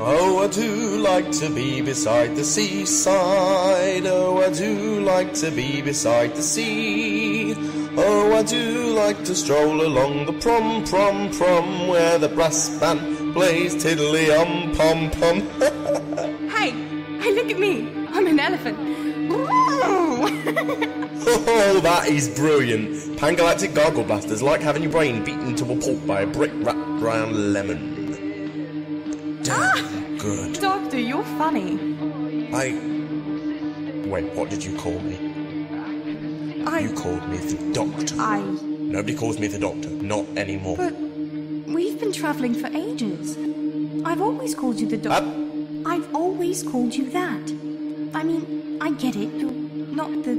Oh, I do like to be beside the seaside. Oh, I do like to be beside the sea. Oh, I do like to stroll along the prom, where the brass band plays tiddly-pom-pom. Hey, look at me. I'm an elephant. Oh, that is brilliant. Pan-galactic gargle blasters like having your brain beaten into a pulp by a brick wrapped round lemon. Damn good. Doctor, you're funny. Wait, what did you call me? You called me the Doctor. Nobody calls me the Doctor, not anymore. But we've been travelling for ages. I've always called you the Doctor. I've always called you that. I mean, I get it. You're not the,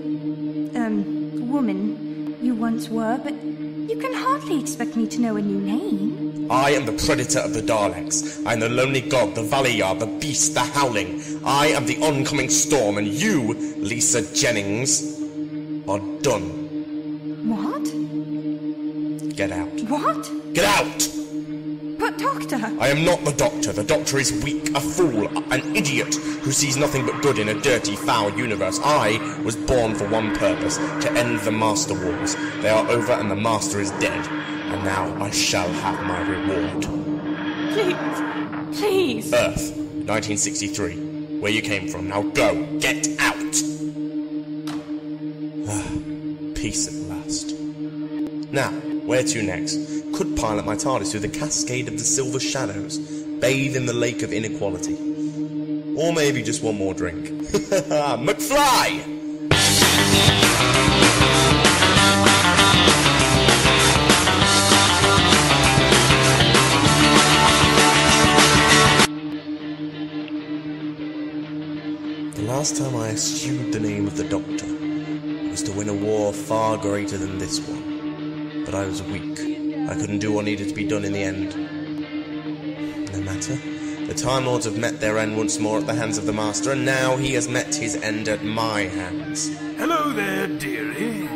woman you once were, but you can hardly expect me to know a new name. I am the predator of the Daleks. I am the lonely god, the Valeyard, the beast, the howling. I am the oncoming storm, and you, Lisa Jennings, are done. What? Get out. What? Get out! But, Doctor... I am not the Doctor. The Doctor is weak, a fool, an idiot who sees nothing but good in a dirty, foul universe. I was born for one purpose, to end the Master Wars. They are over and the Master is dead. And now I shall have my reward. Please. Earth, 1963. Where you came from. Now go. Get out! Peace at last. Now, where to next? Could pilot my TARDIS through the cascade of the silver shadows, bathe in the lake of inequality. Or maybe just one more drink. McFly! The last time I eschewed the name of the Doctor was to win a war far greater than this one. But I was weak. I couldn't do what needed to be done in the end. No matter. The Time Lords have met their end once more at the hands of the Master, and now he has met his end at my hands. Hello there, dearie.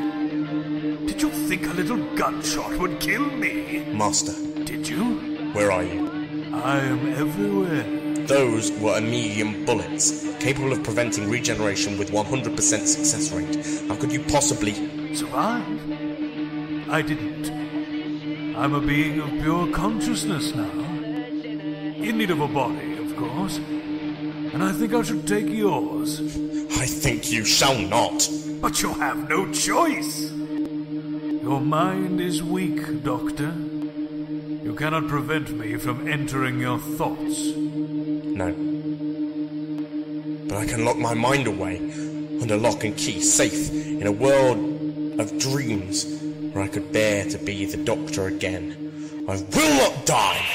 Did you think a little gunshot would kill me? Master. Did you? Where are you? I am everywhere. Those were medium bullets, capable of preventing regeneration with 100% success rate. How could you possibly... survive? I didn't. I'm a being of pure consciousness now. In need of a body, of course. And I think I should take yours. I think you shall not. But you have no choice. Your mind is weak, Doctor. You cannot prevent me from entering your thoughts. No. But I can lock my mind away, under lock and key, safe, in a world of dreams, where I could bear to be the Doctor again. I will not die!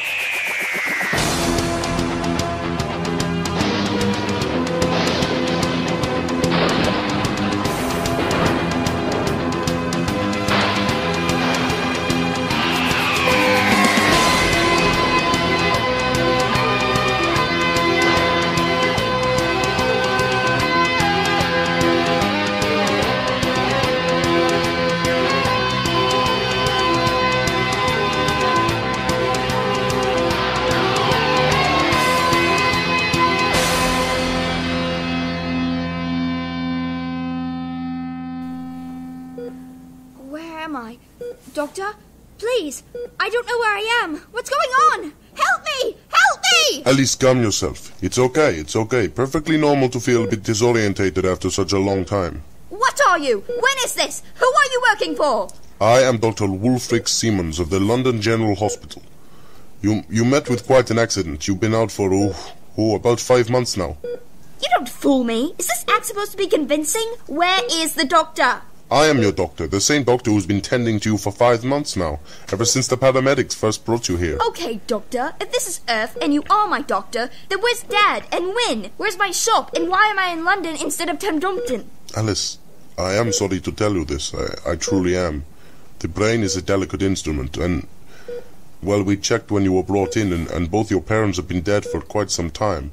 Doctor, please, I don't know where I am. What's going on? Help me! Help me! Alice, calm yourself. It's okay. Perfectly normal to feel a bit disorientated after such a long time. What are you? When is this? Who are you working for? I am Dr. Wulfric Simmons of the London General Hospital. You met with quite an accident. You've been out for, about 5 months now. You don't fool me. Is this act supposed to be convincing? Where is the doctor? I am your doctor, the same doctor who's been tending to you for 5 months now, ever since the paramedics first brought you here. Okay, Doctor, if this is Earth and you are my doctor, then where's Dad and Win? Where's my shop and why am I in London instead of Templeton? Alice, I am sorry to tell you this, I truly am. The brain is a delicate instrument and, well, we checked when you were brought in and both your parents have been dead for quite some time.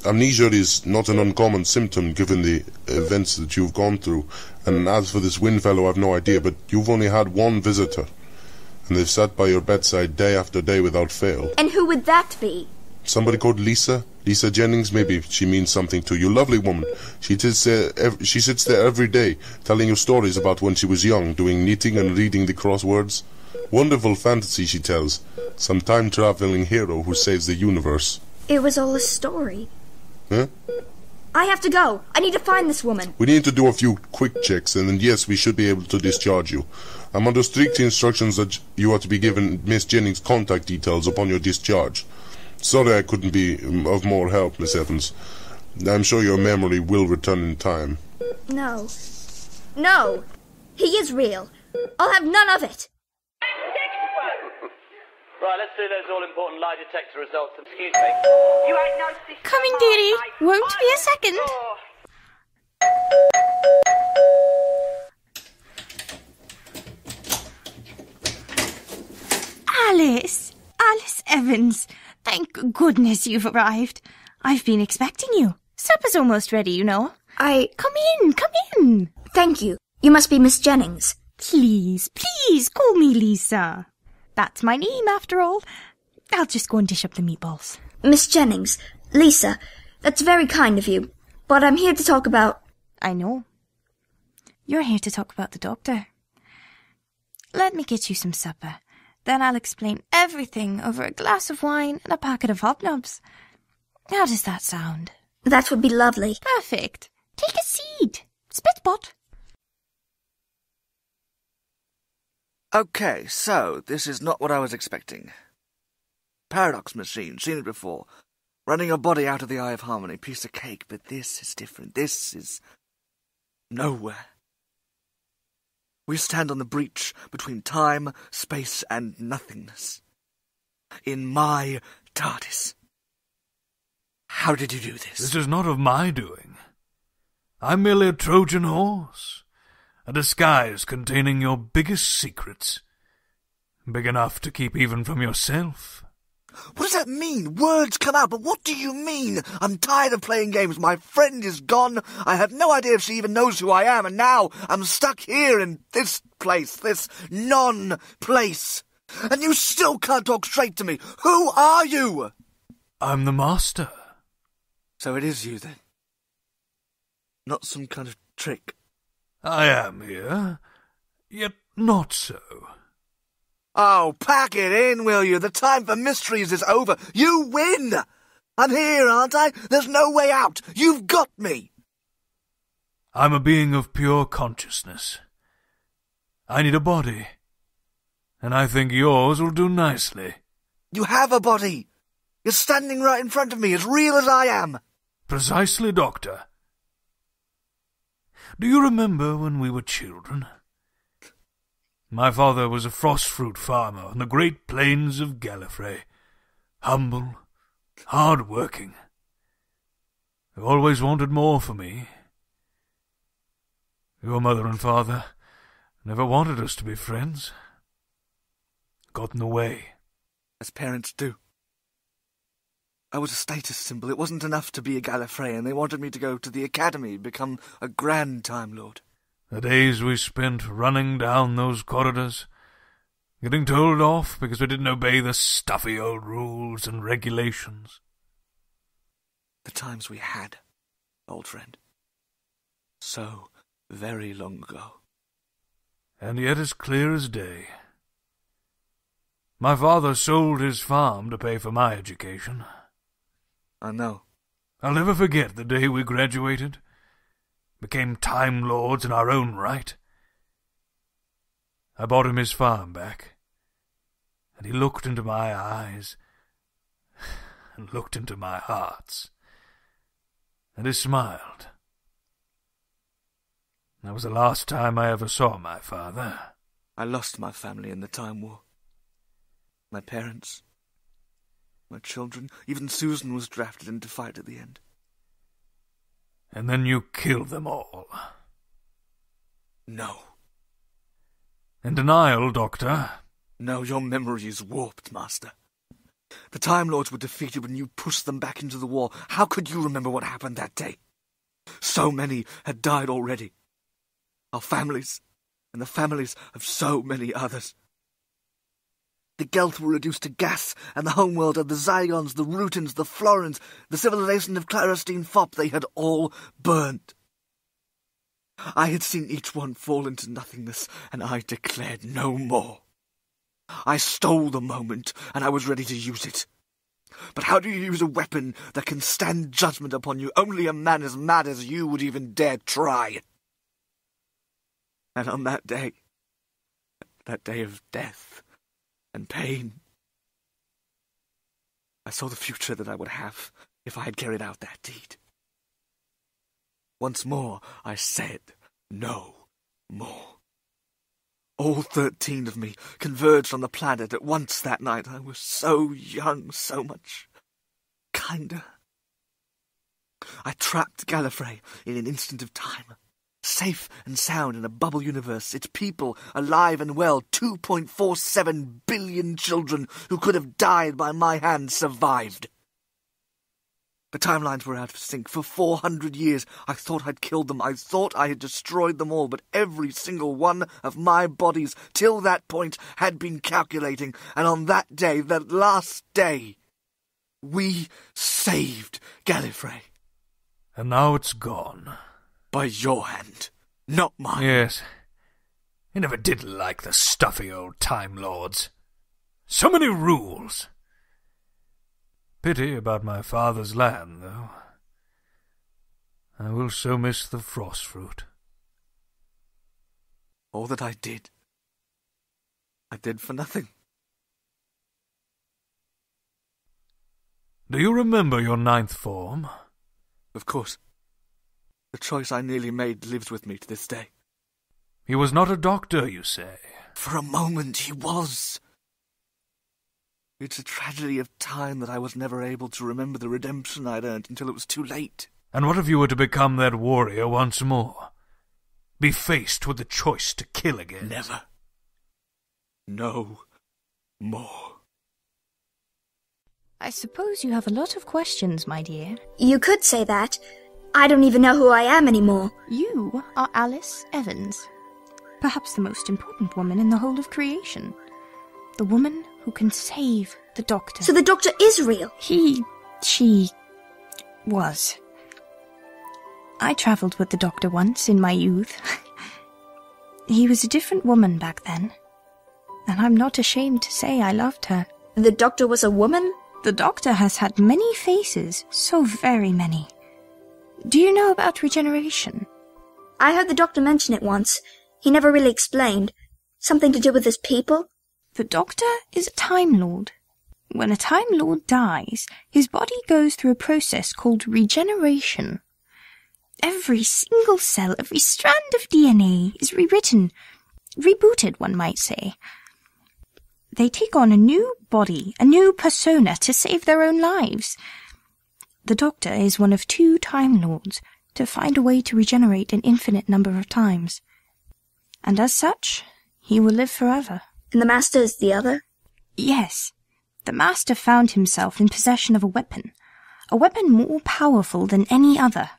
Amnesia is not an uncommon symptom given the events that you've gone through, and as for this Wynne fellow, I've no idea, but you've only had one visitor, and they've sat by your bedside day after day without fail. And who would that be? Somebody called Lisa? Lisa Jennings? Maybe she means something to you. Lovely woman. She sits there every day, telling you stories about when she was young, doing knitting and reading the crosswords. Wonderful fantasy she tells. Some time-traveling hero who saves the universe. It was all a story. Huh? I have to go. I need to find this woman. We need to do a few quick checks, and then yes, we should be able to discharge you. I'm under strict instructions that you are to be given Miss Jennings' contact details upon your discharge. Sorry I couldn't be of more help, Miss Evans. I'm sure your memory will return in time. No. No! He is real. I'll have none of it. Right, let's do those all-important lie detector results. Excuse me. You ain't no sister. Coming, dearie. Won't be a second. Alice Evans. Thank goodness you've arrived. I've been expecting you. Supper's almost ready, you know. Come in. Thank you. You must be Miss Jennings. Please, call me Lisa. That's my name, after all. I'll just go and dish up the meatballs. Miss Jennings. Lisa. That's very kind of you. But I'm here to talk about... I know. You're here to talk about the doctor. Let me get you some supper. Then I'll explain everything over a glass of wine and a packet of hobnobs. How does that sound? That would be lovely. Perfect. Take a seat. Spitspot. Okay, so this is not what I was expecting. Paradox machine, seen it before. Running your body out of the Eye of Harmony, piece of cake, but this is different. This is... nowhere. We stand on the breach between time, space, and nothingness. In my TARDIS. How did you do this? This is not of my doing. I'm merely a Trojan horse. A disguise containing your biggest secrets. Big enough to keep even from yourself. What does that mean? Words come out, but what do you mean? I'm tired of playing games. My friend is gone. I have no idea if she even knows who I am, and now I'm stuck here in this place, this non-place. And you still can't talk straight to me. Who are you? I'm the master. So it is you, then? Not some kind of trick? I am here, yet not so. Oh, pack it in, will you? The time for mysteries is over. You win! I'm here, aren't I? There's no way out. You've got me. I'm a being of pure consciousness. I need a body, and I think yours will do nicely. You have a body. You're standing right in front of me, as real as I am. Precisely, Doctor. Do you remember when we were children? My father was a frost-fruit farmer on the great plains of Gallifrey. Humble, hard-working. He always wanted more for me. Your mother and father never wanted us to be friends. Got in the way. As parents do. I was a status symbol. It wasn't enough to be a Gallifreyan. They wanted me to go to the academy, become a Grand Time Lord. The days we spent running down those corridors, getting told off because we didn't obey the stuffy old rules and regulations. The times we had, old friend. So very long ago. And yet as clear as day. My father sold his farm to pay for my education. I know. I'll never forget the day we graduated. Became Time Lords in our own right. I bought him his farm back, and he looked into my eyes, and looked into my hearts, and he smiled. That was the last time I ever saw my father. I lost my family in the Time War. My parents, my children, even Susan was drafted in to fight at the end. And then you killed them all. No. In denial, Doctor. No, your memory is warped, Master. The Time Lords were defeated when you pushed them back into the war. How could you remember what happened that day? So many had died already. Our families, and the families of so many others. The Gelth were reduced to gas, and the homeworld of the Zyons, the Rutans, the Florins, the civilization of Claristine Fop, they had all burnt. I had seen each one fall into nothingness, and I declared no more. I stole the moment, and I was ready to use it. But how do you use a weapon that can stand judgment upon you? Only a man as mad as you would even dare try. And on that day of death and pain, I saw the future that I would have if I had carried out that deed. Once more, I said no more. All 13 of me converged on the planet at once that night. I was so young, so much kinder. I trapped Gallifrey in an instant of time. Safe and sound in a bubble universe, its people alive and well, 2.47 billion children who could have died by my hand survived. The timelines were out of sync. For 400 years, I thought I'd killed them. I thought I had destroyed them all, but every single one of my bodies, till that point, had been calculating. And on that day, that last day, we saved Gallifrey. And now it's gone. By your hand, not mine. Yes. I never did like the stuffy old Time Lords. So many rules. Pity about my father's land, though. I will so miss the frost fruit. All that I did for nothing. Do you remember your 9th form? Of course. The choice I nearly made lives with me to this day. He was not a doctor, you say? For a moment he was. It's a tragedy of time that I was never able to remember the redemption I'd earned until it was too late. And what if you were to become that warrior once more? Be faced with the choice to kill again? Never. No more. I suppose you have a lot of questions, my dear. You could say that. I don't even know who I am anymore. You are Alice Evans. Perhaps the most important woman in the whole of creation. The woman who can save the Doctor. So the Doctor is real? She was. I travelled with the Doctor once in my youth. He was a different woman back then. And I'm not ashamed to say I loved her. The Doctor was a woman? The Doctor has had many faces, so very many. Do you know about regeneration? I heard the Doctor mention it once. He never really explained. Something to do with his people? The Doctor is a Time Lord. When a Time Lord dies, his body goes through a process called regeneration. Every single cell, every strand of DNA is rewritten, rebooted, one might say. They take on a new body, a new persona to save their own lives. The Doctor is one of 2 Time Lords to find a way to regenerate an infinite number of times. And as such, he will live forever. And the Master is the other? Yes. The Master found himself in possession of a weapon more powerful than any other.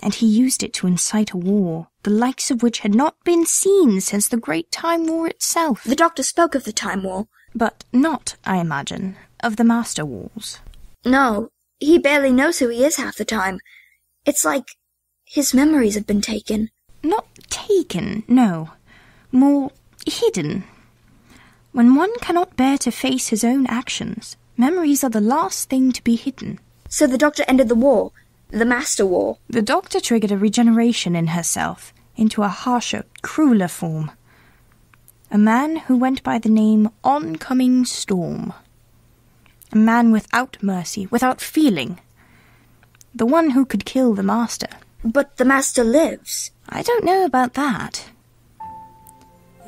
And he used it to incite a war, the likes of which had not been seen since the Great Time War itself. The Doctor spoke of the Time War. But not, I imagine, of the Master Wars. No, he barely knows who he is half the time. It's like his memories have been taken. Not taken, no. More hidden. When one cannot bear to face his own actions, memories are the last thing to be hidden. So the Doctor ended the war, the Master War. The Doctor triggered a regeneration in herself, into a harsher, crueler form. A man who went by the name Oncoming Storm. A man without mercy, without feeling. The one who could kill the Master. But the Master lives. I don't know about that.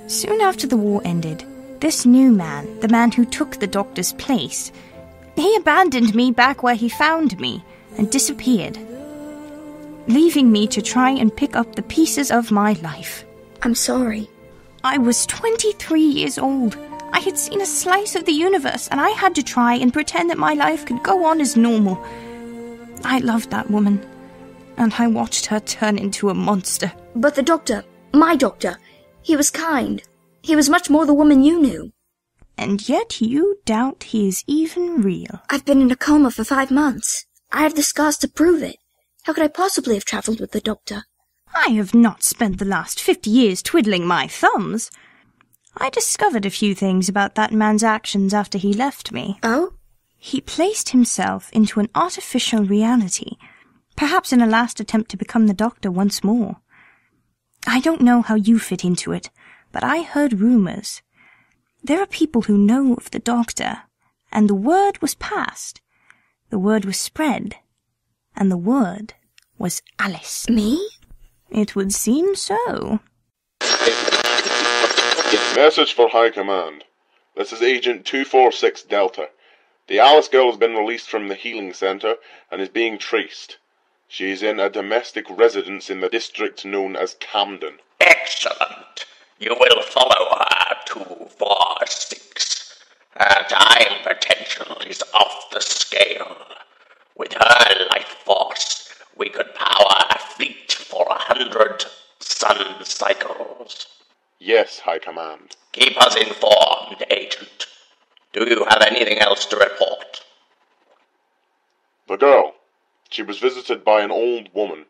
Soon after the war ended, this new man, the man who took the Doctor's place, he abandoned me back where he found me and disappeared, leaving me to try and pick up the pieces of my life. I'm sorry. I was 23 years old. I had seen a slice of the universe, and I had to try and pretend that my life could go on as normal. I loved that woman, and I watched her turn into a monster. But the Doctor, my Doctor, he was kind. He was much more the woman you knew. And yet you doubt he is even real. I've been in a coma for 5 months. I have the scars to prove it. How could I possibly have travelled with the doctor? I have not spent the last 50 years twiddling my thumbs. I discovered a few things about that man's actions after he left me. Oh? He placed himself into an artificial reality, perhaps in a last attempt to become the Doctor once more. I don't know how you fit into it, but I heard rumours. There are people who know of the Doctor, and the word was passed. The word was spread, and the word was Alice. Me? It would seem so. Message for High Command. This is Agent 246 Delta. The Alice girl has been released from the healing center and is being traced. She is in a domestic residence in the district known as Camden. Excellent. You will follow her to 4-6. Her time potential is off the scale. With her life force, we could power a fleet for 100 sun cycles. Yes, High Command. Keep us informed, Agent. Do you have anything else to report? The girl. She was visited by an old woman.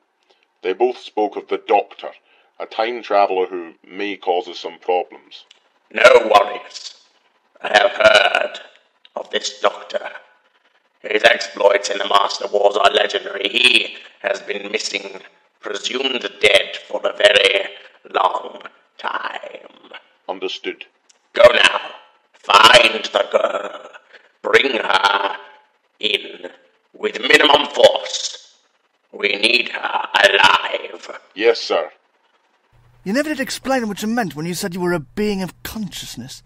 They both spoke of the Doctor, a time traveller who may cause us some problems. No worries. I have heard of this Doctor. His exploits in the Master Wars are legendary. He has been missing, presumed dead for a very long time. Understood. Go now. Find the girl. Bring her in with minimum force. We need her alive. Yes, sir. You never did explain what you meant when you said you were a being of consciousness.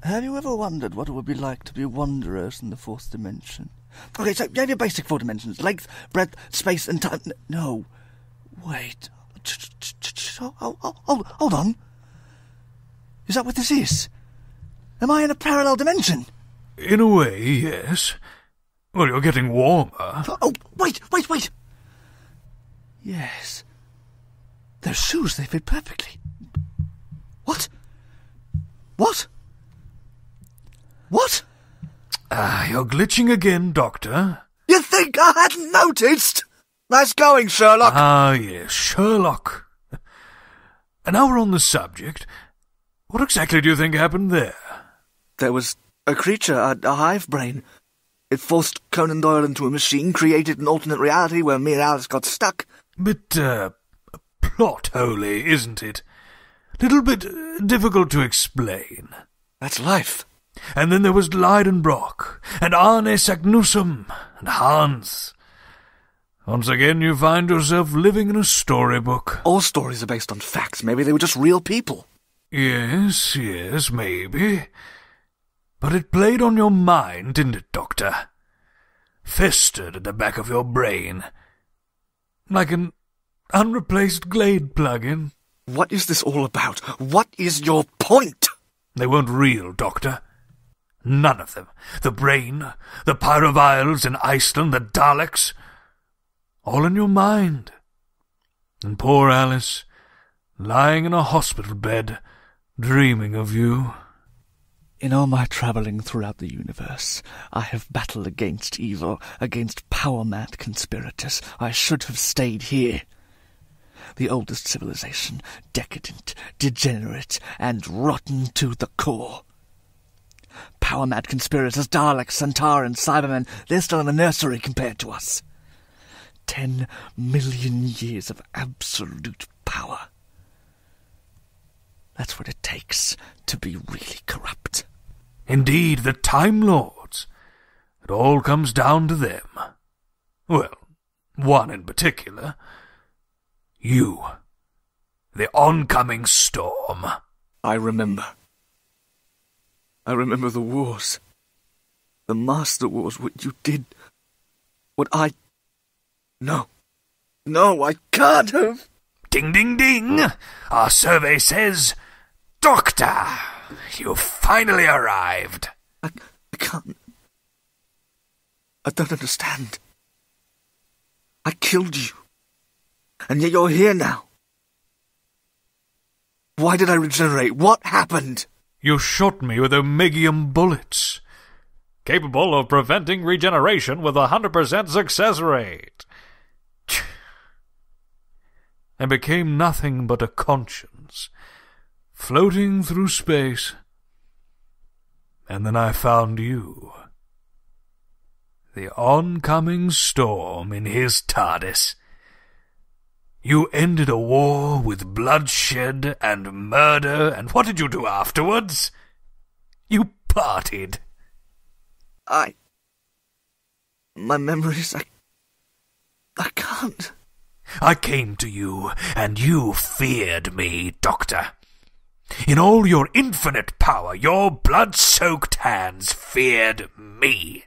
Have you ever wondered what it would be like to be wanderers in the fourth dimension? Okay, so you have your basic 4 dimensions. Length, breadth, space, and time. No. Wait. Hold on. Is that what this is? Am I in a parallel dimension? In a way, yes. Well, you're getting warmer. Oh, wait! Yes. Those shoes, they fit perfectly. What? You're glitching again, Doctor. You think I hadn't noticed? Nice going, Sherlock. Ah, yes, Sherlock. And now we're on the subject. What exactly do you think happened there? There was a creature, a hive brain. It forced Conan Doyle into a machine, created an alternate reality where me and Alice got stuck. Bit, plot-holy, isn't it? Little bit difficult to explain. That's life. And then there was Leidenbrock, and Arne Sagnussum, and Hans. Once again you find yourself living in a storybook. All stories are based on facts. Maybe they were just real people. Yes, maybe. But it played on your mind, didn't it, Doctor? Festered at the back of your brain. Like an unreplaced Glade plug-in. What is this all about? What is your point? They weren't real, Doctor. None of them. The brain, the pyrovials in Iceland, the Daleks. All in your mind. And poor Alice, lying in a hospital bed, dreaming of you. In all my travelling throughout the universe, I have battled against evil, against power-mad conspirators. I should have stayed here. The oldest civilization, decadent, degenerate, and rotten to the core. Power-mad conspirators, Daleks, Centaurans, Cybermen, they're still in the nursery compared to us. 10 million years of absolute power. That's what it takes to be really corrupt. Indeed, the Time Lords. It all comes down to them. Well, one in particular. You. The oncoming storm. I remember. I remember the wars. The Master Wars, what you did. What I... No, I can't have... Ding, ding, ding! Our survey says, Doctor, you've finally arrived. I can't... I don't understand. I killed you. And yet you're here now. Why did I regenerate? What happened? You shot me with Omegium bullets, capable of preventing regeneration with a 100% success rate. I became nothing but a conscience, floating through space. And then I found you. The oncoming storm in his TARDIS. You ended a war with bloodshed and murder, and what did you do afterwards? You partied. My memories, I can't. I came to you, and you feared me, Doctor. In all your infinite power, your blood-soaked hands feared me.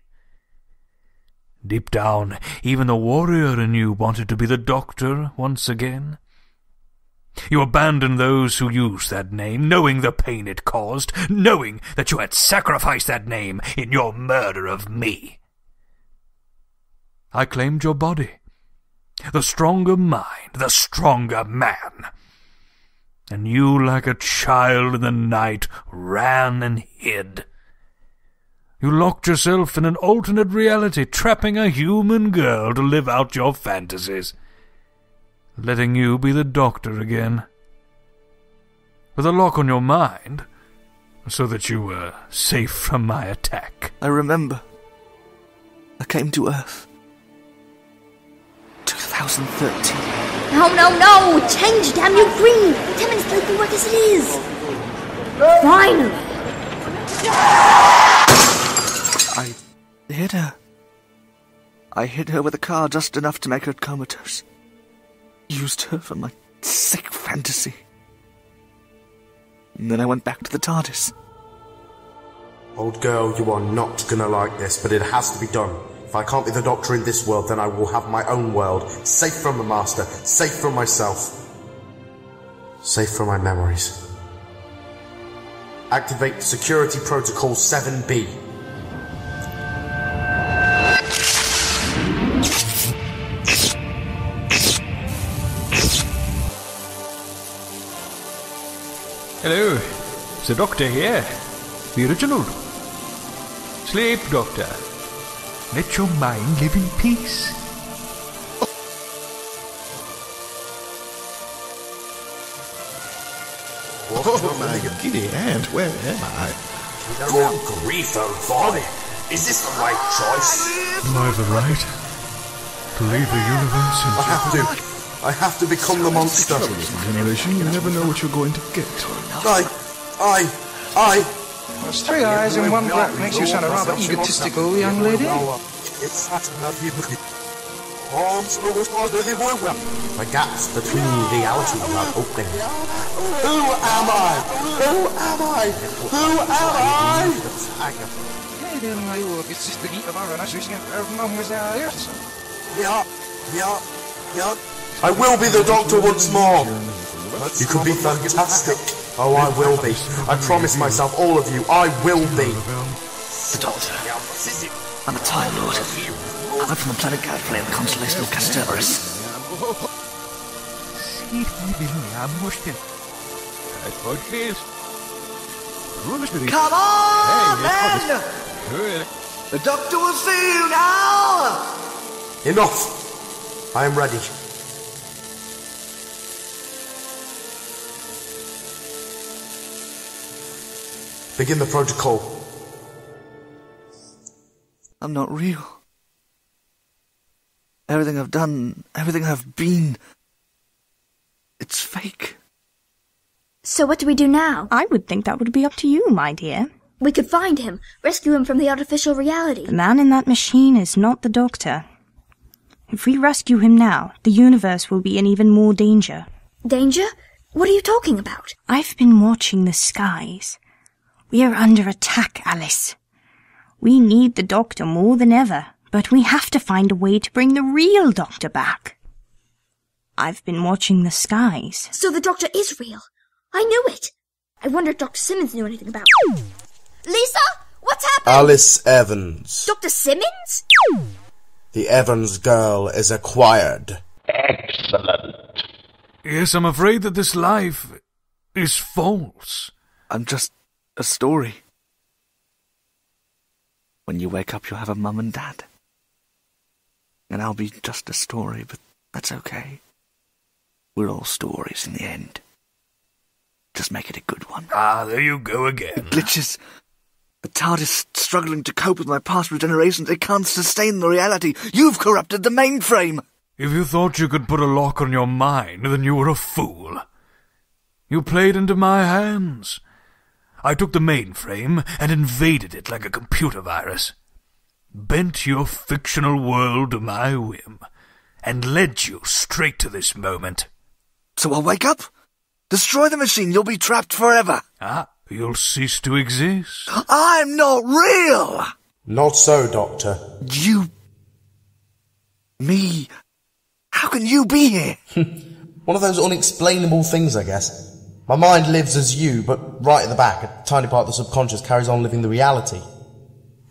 Deep down, even the warrior in you wanted to be the Doctor once again. You abandoned those who used that name, knowing the pain it caused, knowing that you had sacrificed that name in your murder of me. I claimed your body, the stronger mind, the stronger man. And you, like a child in the night, ran and hid. You locked yourself in an alternate reality, trapping a human girl to live out your fantasies, letting you be the Doctor again. With a lock on your mind, so that you were safe from my attack. I remember. I came to Earth. 2013. No! Change, damn you, Green! 10 minutes late for work as it is! Finally! I hit her. I hit her with a car just enough to make her comatose. Used her for my sick fantasy. And then I went back to the TARDIS. Old girl, you are not gonna like this, but it has to be done. If I can't be the Doctor in this world, then I will have my own world, safe from the Master, safe from myself, safe from my memories. Activate Security Protocol 7B. Hello, it's the Doctor here. The original. Sleep, Doctor. Let your mind live in peace. Oh my giddy aunt, where am I? Good grief, old boy. Is this the right choice? Do I have the right to leave the universe in I have to become the monster. Generation, you never know what you're going to get. I. Three eyes and one black makes you sound a rather egotistical young lady. The gaps between realities are opening. Who am I? Yeah. I will be the Doctor once more. You could be fantastic. Oh, I will be. I promise myself, all of you, I will be. The Doctor. I'm a Time Lord. I'm from the planet Gadfly in the constellation of Castorus. Come on, then! The Doctor will see you now! Enough! I am ready. Begin the protocol. I'm not real. Everything I've done, everything I've been, it's fake. So what do we do now? I would think that would be up to you, my dear. We could find him, rescue him from the artificial reality. The man in that machine is not the Doctor. If we rescue him now, the universe will be in even more danger. Danger? What are you talking about? I've been watching the skies. We are under attack, Alice. We need the Doctor more than ever, but we have to find a way to bring the real Doctor back. I've been watching the skies. So the Doctor is real. I knew it. I wonder if Dr. Simmons knew anything about it. Lisa? What's happened? Alice Evans. Dr. Simmons? The Evans girl is acquired. a story. When you wake up, you'll have a mum and dad. And I'll be just a story, but that's okay. We're all stories in the end. Just make it a good one. Ah, there you go again. The glitches. The TARDIS struggling to cope with my past regenerations. It can't sustain the reality. You've corrupted the mainframe. If you thought you could put a lock on your mind, then you were a fool. You played into my hands. I took the mainframe and invaded it like a computer virus. Bent your fictional world to my whim, and led you straight to this moment. So I'll wake up? Destroy the machine, you'll be trapped forever. Ah, you'll cease to exist. I'm not real! Not so, Doctor. You... Me... How can you be here? One of those unexplainable things, I guess. My mind lives as you, but right at the back, a tiny part of the subconscious carries on living the reality.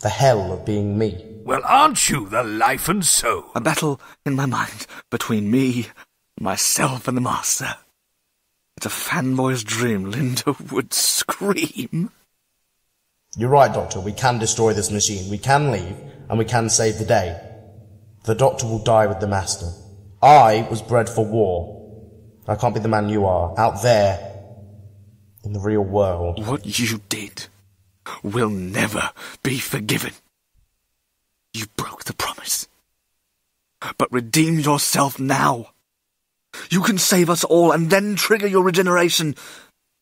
The hell of being me. Well, aren't you the life and soul? A battle in my mind between me, myself, and the Master. It's a fanboy's dream. Linda would scream. You're right, Doctor. We can destroy this machine. We can leave, and we can save the day. The Doctor will die with the Master. I was bred for war. I can't be the man you are, out there, in the real world. What you did will never be forgiven. You broke the promise. But redeem yourself now. You can save us all and then trigger your regeneration.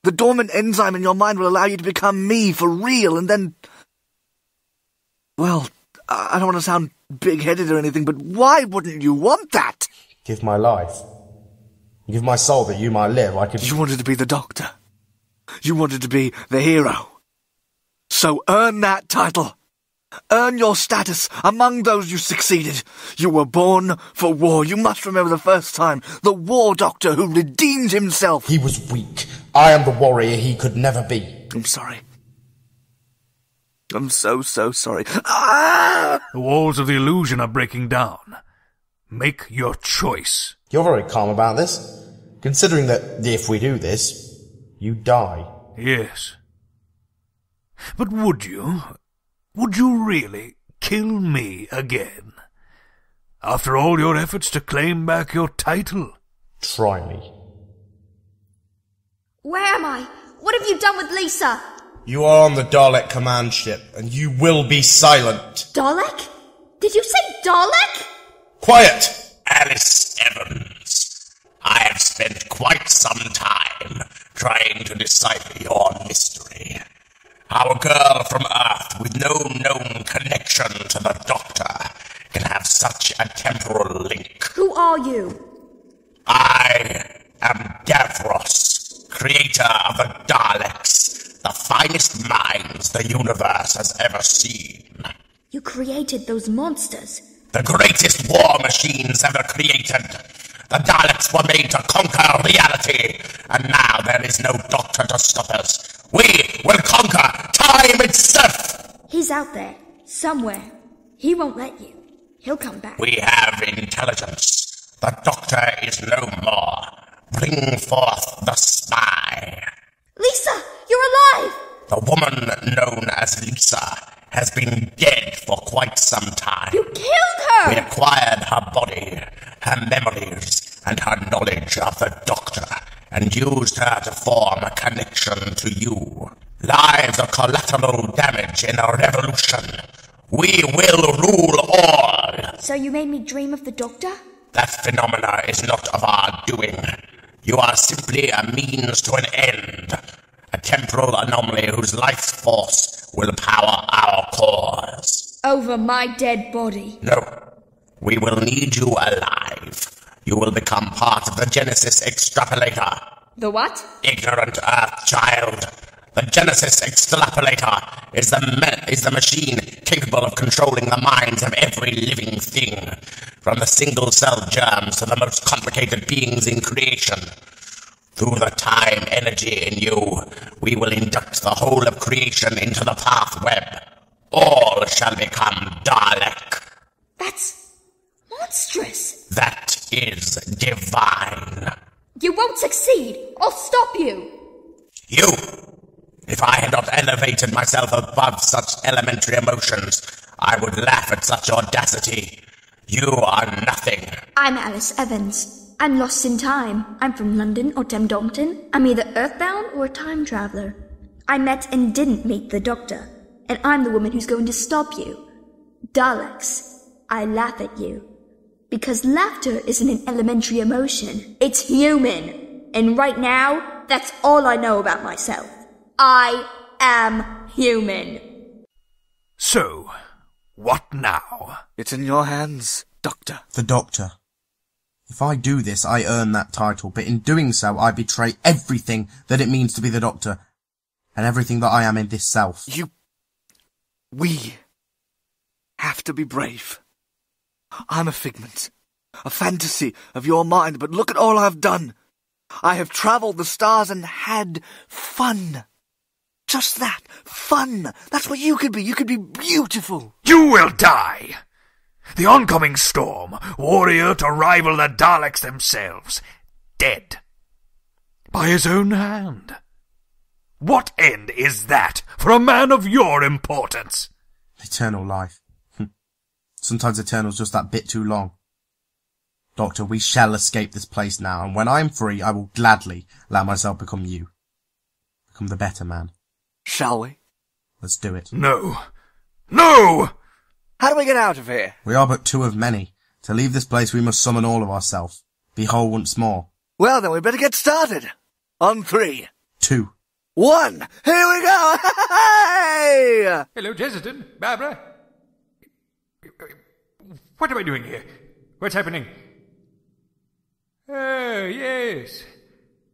The dormant enzyme in your mind will allow you to become me for real, and then... Well, I don't want to sound big-headed or anything, but why wouldn't you want that? Give my life. Give my soul that you might live. I could... You wanted to be the Doctor. You wanted to be the hero. So earn that title. Earn your status among those you succeeded. You were born for war. You must remember the first time. The War Doctor who redeemed himself. He was weak. I am the warrior he could never be. I'm sorry. I'm so sorry. Ah! The walls of the illusion are breaking down. Make your choice. You're very calm about this, considering that if we do this, you die. Yes. But would you? Would you really kill me again? After all your efforts to claim back your title? Try me. Where am I? What have you done with Lisa? You are on the Dalek command ship, and you will be silent. Dalek? Did you say Dalek? Quiet! Alice Evans, I have spent quite some time trying to decipher your mystery. How a girl from Earth with no known connection to the Doctor can have such a temporal link. Who are you? I am Davros, creator of the Daleks, the finest minds the universe has ever seen. You created those monsters. The greatest war machines ever created. The Daleks were made to conquer reality, and now there is no Doctor to stop us. We will conquer time itself! He's out there, somewhere. He won't let you. He'll come back. We have intelligence. The Doctor is no more. Bring forth the spy. Lisa, you're alive! The woman known as Lisa has been dead for quite some time. You killed her! We acquired her body, her memories, and her knowledge of the Doctor, and used her to form a connection to you. Lives are collateral damage in a revolution. We will rule all. So you made me dream of the Doctor? That phenomena is not of our doing. You are simply a means to an end. A temporal anomaly whose life force will power our cause. Over my dead body. No. We will need you alive. You will become part of the Genesis Extrapolator. The what? Ignorant Earth child. The Genesis Extrapolator is the machine capable of controlling the minds of every living thing, from the single-celled germs to the most complicated beings in creation. Through the time energy in you, we will induct the whole of creation into the path web. All shall become Dalek. That's monstrous. That is divine. You won't succeed. I'll stop you. If I had not elevated myself above such elementary emotions, I would laugh at such audacity. You are nothing. I'm Alice Evans. I'm lost in time. I'm from London or Templeton. I'm either earthbound or a time traveler. I met and didn't meet the Doctor, and I'm the woman who's going to stop you. Daleks, I laugh at you. Because laughter isn't an elementary emotion. It's human. And right now, that's all I know about myself. I am human. So, what now? It's in your hands, Doctor. The Doctor. If I do this, I earn that title, but in doing so, I betray everything that it means to be the Doctor, and everything that I am in this self. We have to be brave. I'm a figment, a fantasy of your mind, but look at all I've done. I have travelled the stars and had fun. Just that, fun. That's what you could be. You could be beautiful. You will die! The oncoming storm, warrior to rival the Daleks themselves, dead. By his own hand. What end is that for a man of your importance? Eternal life. Sometimes eternal's just that bit too long. Doctor, we shall escape this place now, and when I'm free, I will gladly let myself become you. Become the better man. Shall we? Let's do it. No! No! How do we get out of here? We are but two of many. To leave this place, we must summon all of ourselves. Be whole once more. Well, then we better get started. On 3. 2. 1. Here we go! Hey! Hello, Jesselton. Barbara. What am I doing here? What's happening? Oh, yes.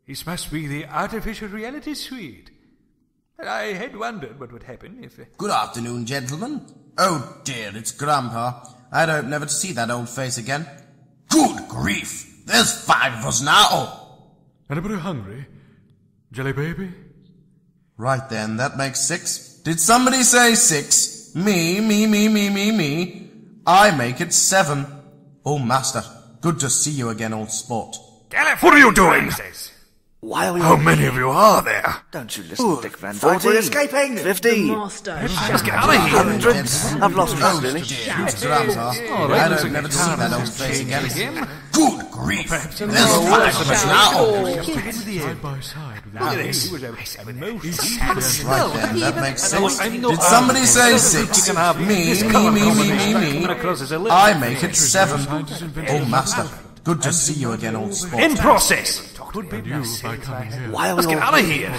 This must be the artificial reality suite. I had wondered what would happen if... Good afternoon, gentlemen. Oh dear, it's Grandpa. I'd hope never to see that old face again. Good grief! There's 5 of us now! Anybody hungry? Jelly baby? Right then, that makes 6. Did somebody say 6? Me. I make it 7. Oh, Master, good to see you again, old sport. What are you doing? Why are we How many of you are there? Don't you listen, Dick Van Dyke. We're escaping. 50. Let's get out of here. Hundreds. I've lost track, really. I don't never see that old face again. Good grief! There's 5 of us now! Side by side. Look at this. Right then, that makes 6. Did somebody say 6? Me. I make it 7. Oh, Master, good to see you again, old sport. In process! Why are we Let's get out of here!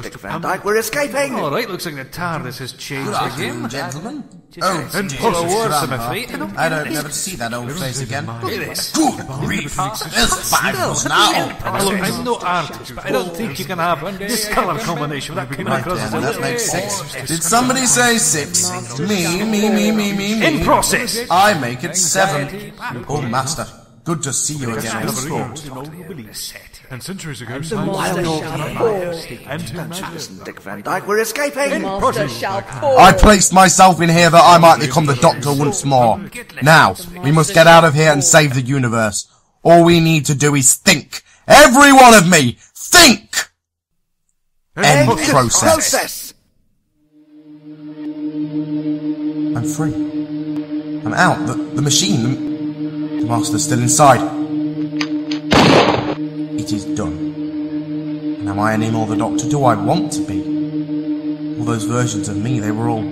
Dick Van Dyke, we're escaping! Alright, looks like the TARDIS has changed again. Gentlemen. Oh, And dear, pull a word, Grandpa. I'm afraid. I don't never see that old face again. Look at this. Good grief! There's 5 of us now! Look, I'm no artist, but I don't think you can have this colour combination without coming Right across as a then, that little... makes 6. Did somebody say 6? Me. In process! I make it 7. Oh, Master, good to see you again, old sport. And centuries ago, Why are we all here? Don't you listen, Dick Van Dyke, we're escaping! I placed myself in here that I might become the Doctor once more. Now, we must get out of here and save the universe. All we need to do is think. Every one of me, think! End process. I'm free. I'm out. The machine, the Master's still inside. It is done. And am I any more the Doctor? Do I want to be? All those versions of me, they were all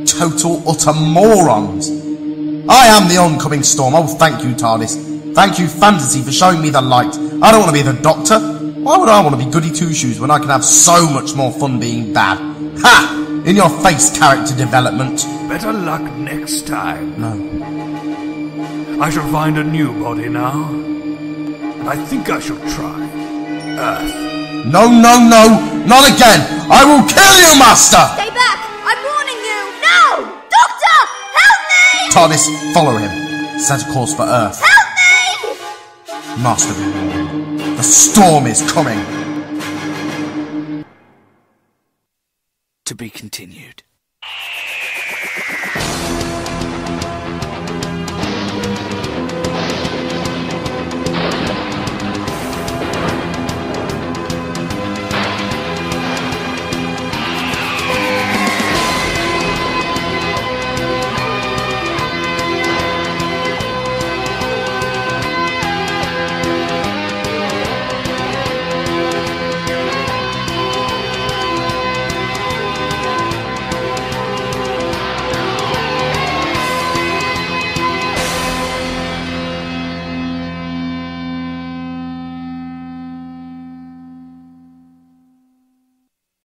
total, utter morons. I am the oncoming storm. Oh, thank you, TARDIS. Thank you, Fantasy, for showing me the light. I don't want to be the Doctor. Why would I want to be goody two-shoes when I can have so much more fun being bad? Ha! In your face, character development. Better luck next time. No. I shall find a new body now. And I think I shall try Earth. No, not again! I will kill you, Master! Stay back! I'm warning you! No! Doctor! Help me! TARDIS, follow him. Set a course for Earth. Help me! Master, be warned. The storm is coming. To be continued.